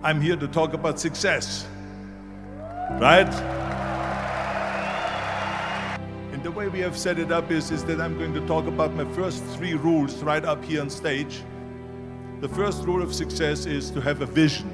I'm here to talk about success, right? And the way we have set it up is that I'm going to talk about my first 3 rules right up here on stage. The first rule of success is to have a vision.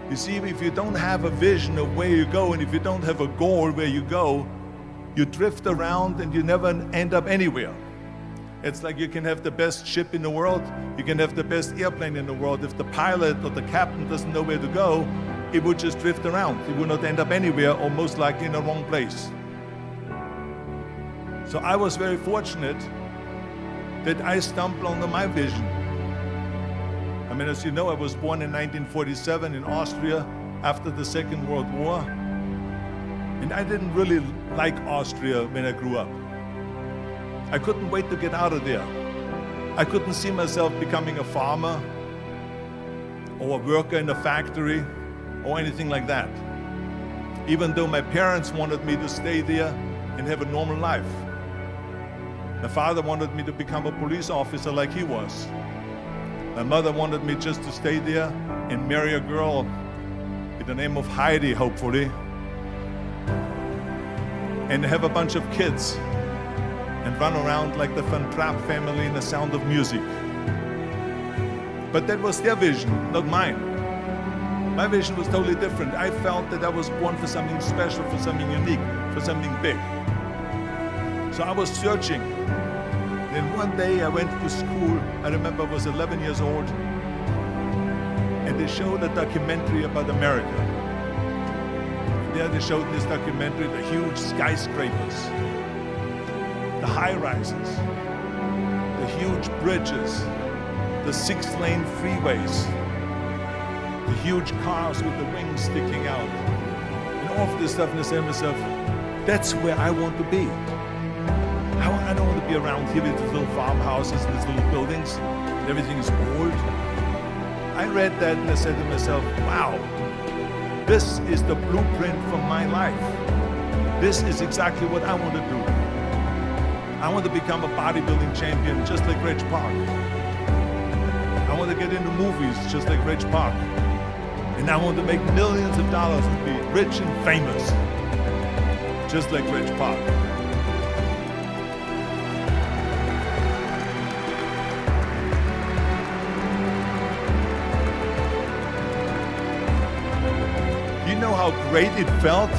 You see, if you don't have a vision of where you go, and if you don't have a goal where you go, you drift around and you never end up anywhere. It's like you can have the best ship in the world, you can have the best airplane in the world. If the pilot or the captain doesn't know where to go, it would just drift around. It would not end up anywhere, or most likely in the wrong place. So I was very fortunate that I stumbled on my vision. I mean, as you know, I was born in 1947 in Austria after the Second World War. And I didn't really like Austria when I grew up. I couldn't wait to get out of there. I couldn't see myself becoming a farmer or a worker in a factory or anything like that, even though my parents wanted me to stay there and have a normal life. My father wanted me to become a police officer like he was. My mother wanted me just to stay there and marry a girl with the name of Heidi, hopefully, and have a bunch of kids and run around like the Van Trapp family in The Sound of Music. But that was their vision, not mine. My vision was totally different. I felt that I was born for something special, for something unique, for something big. So I was searching. Then one day I went to school. I remember I was 11 years old, and they showed a documentary about America. There they showed in this documentary the huge skyscrapers, the high-rises, the huge bridges, the 6-lane freeways, the huge cars with the wings sticking out, and all of this stuff. And I said to myself, that's where I want to be. I don't want to be around here with these little farmhouses and these little buildings, and everything is old. I read that and I said to myself, wow, this is the blueprint for my life. This is exactly what I want to do. I want to become a bodybuilding champion just like Reg Park. I want to get into movies just like Reg Park. And I want to make millions of dollars and be rich and famous just like Reg Park. You know how great it felt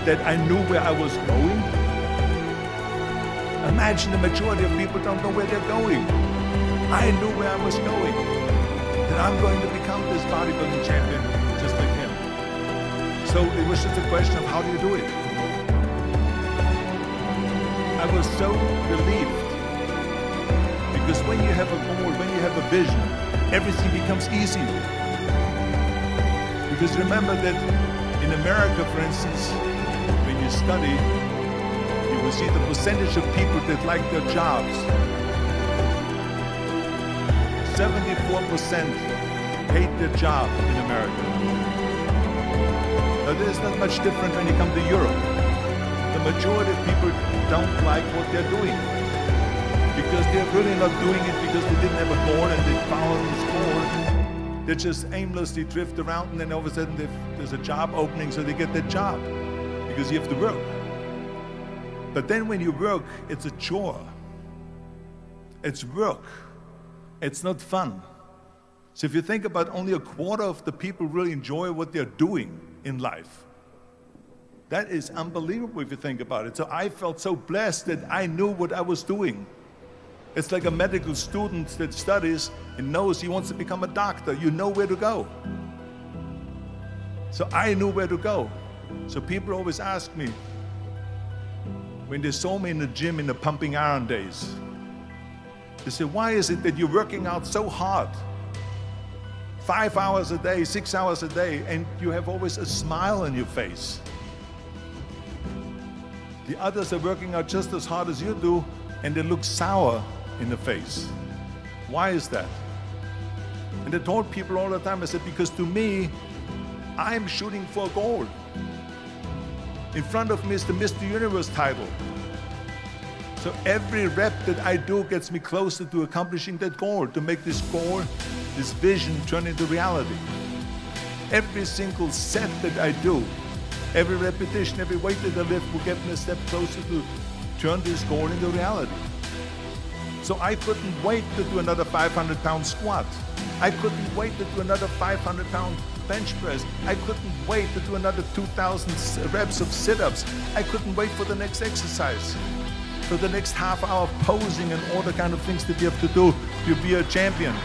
that I knew where I was going? Imagine the majority of people don't know where they're going. I knew where I was going. That I'm going to become this bodybuilding champion just like him. So it was just a question of how do you do it? I was so relieved. Because when you have a goal, when you have a vision, everything becomes easy. Because remember that in America, for instance, when you study, you will see the percentage of people that like their jobs. 74% hate their job in America. Now, there's not much different when you come to Europe. The majority of people don't like what they're doing because they're really not doing it because they didn't have a goal and they followed this goal. They just aimlessly drift around, and then all of a sudden there's a job opening, so they get that job because you have to work. But then when you work, it's a chore. It's work. It's not fun. So if you think about, only a quarter of the people really enjoy what they're doing in life. That is unbelievable if you think about it. So I felt so blessed that I knew what I was doing. It's like a medical student that studies and knows he wants to become a doctor. You know where to go. So I knew where to go. So people always ask me, when they saw me in the gym in the pumping iron days, they say, why is it that you're working out so hard? 5 hours a day, 6 hours a day, and you have always a smile on your face. The others are working out just as hard as you do, and they look sour in the face. Why is that? And I told people all the time, I said, because to me, I'm shooting for a goal. In front of me is the Mr. Universe title. So every rep that I do gets me closer to accomplishing that goal, to make this goal this vision turn into reality. Every single set that I do, every repetition, every weight that I lift will get me a step closer to turn this goal into reality. So I couldn't wait to do another 500-pound squat. I couldn't wait to do another 500-pound bench press. I couldn't wait to do another 2,000 reps of sit-ups. I couldn't wait for the next exercise, for the next half hour of posing and all the kind of things that you have to do to be a champion.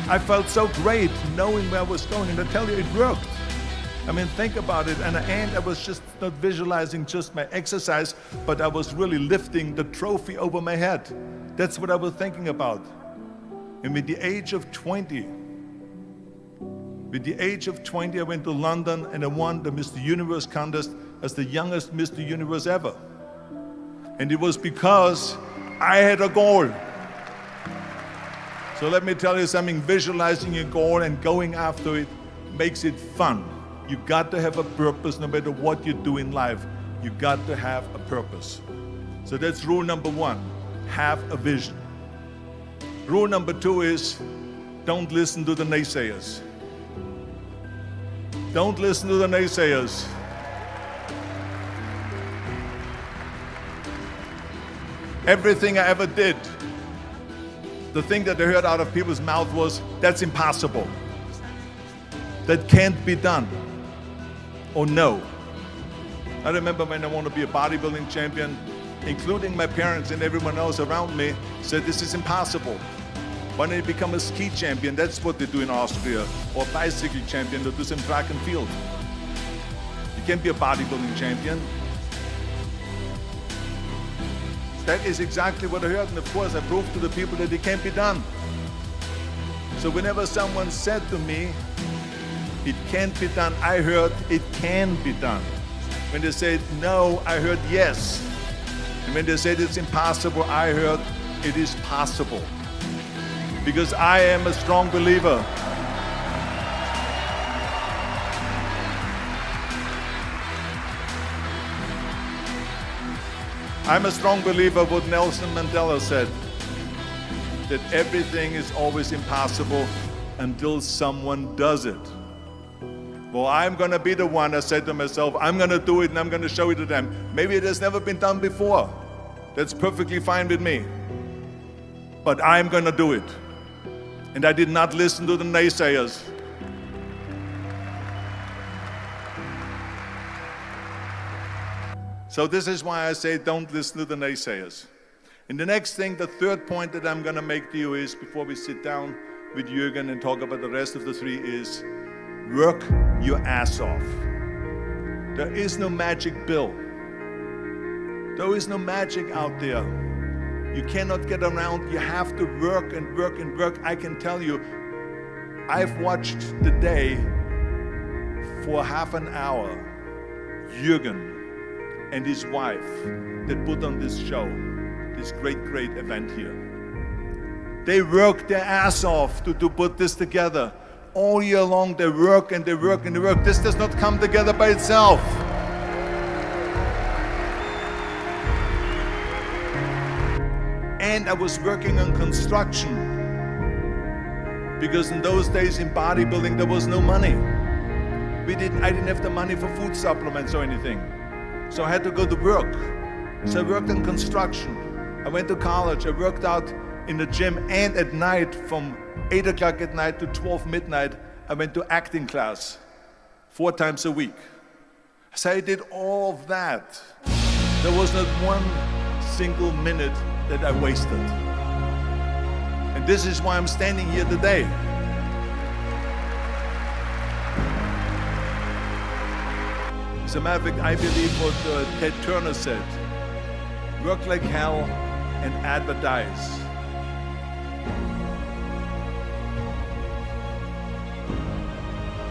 I felt so great knowing where I was going, and I tell you, it worked. I mean, think about it. And I was just not visualizing just my exercise, but I was really lifting the trophy over my head. That's what I was thinking about. And with the age of 20, I went to London and I won the Mr. Universe contest as the youngest Mr. Universe ever. And it was because I had a goal. So let me tell you something, visualizing your goal and going after it makes it fun. You got to have a purpose no matter what you do in life. You got to have a purpose. So that's rule number one, have a vision. Rule number two is, don't listen to the naysayers. Don't listen to the naysayers. Everything I ever did, the thing that I heard out of people's mouth was, that's impossible. That can't be done. Or no. I remember when I wanted to be a bodybuilding champion, including my parents and everyone else around me, said this is impossible. Why don't you become a ski champion? That's what they do in Austria. Or a bicycle champion, they do some track and field. You can't be a bodybuilding champion. That is exactly what I heard, and of course I proved to the people that it can't be done. So whenever someone said to me, it can't be done, I heard it can be done. When they said no, I heard yes. And when they said it's impossible, I heard it is possible. Because I am a strong believer. I'm a strong believer what Nelson Mandela said, that everything is always impossible until someone does it. Well, I'm gonna be the one, I said to myself, I'm gonna do it and I'm gonna show it to them. Maybe it has never been done before. That's perfectly fine with me. But I'm gonna do it. And I did not listen to the naysayers. So this is why I say don't listen to the naysayers. And the next thing, the third point that I'm gonna make to you is, before we sit down with Jürgen and talk about the rest of the three, is work your ass off. There is no magic pill. There is no magic out there. You cannot get around. You have to work and work and work. I can tell you, I've watched the day for half an hour, Jürgen and his wife that put on this show, this great event here. They worked their ass off to put this together. All year long they work and they work and they work. This does not come together by itself. And I was working on construction, because in those days in bodybuilding there was no money. I didn't have the money for food supplements or anything. So I had to go to work. So I worked on construction. I went to college. I worked out in the gym, and at night from 8 o'clock at night to 12 midnight, I went to acting class 4 times a week. So I did all of that. There was not one single minute that I wasted. And this is why I'm standing here today. As a matter of fact, I believe what Ted Turner said, work like hell and advertise.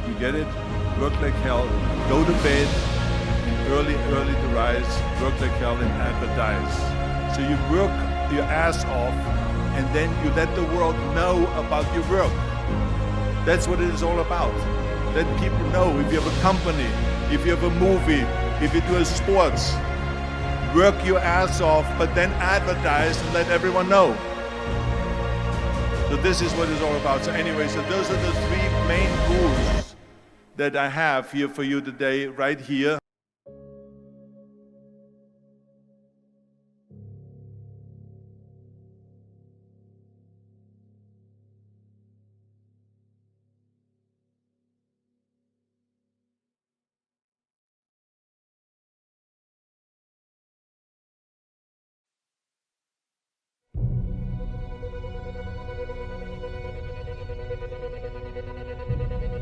You get it? Work like hell, go to bed, and early to rise, work like hell and advertise. So you work your ass off, and then you let the world know about your work. That's what it is all about. Let people know. If you have a company, if you have a movie, if you do sports, work your ass off, but then advertise and let everyone know. So this is what it's all about. So anyway, so those are the three main goals that I have here for you today, right here.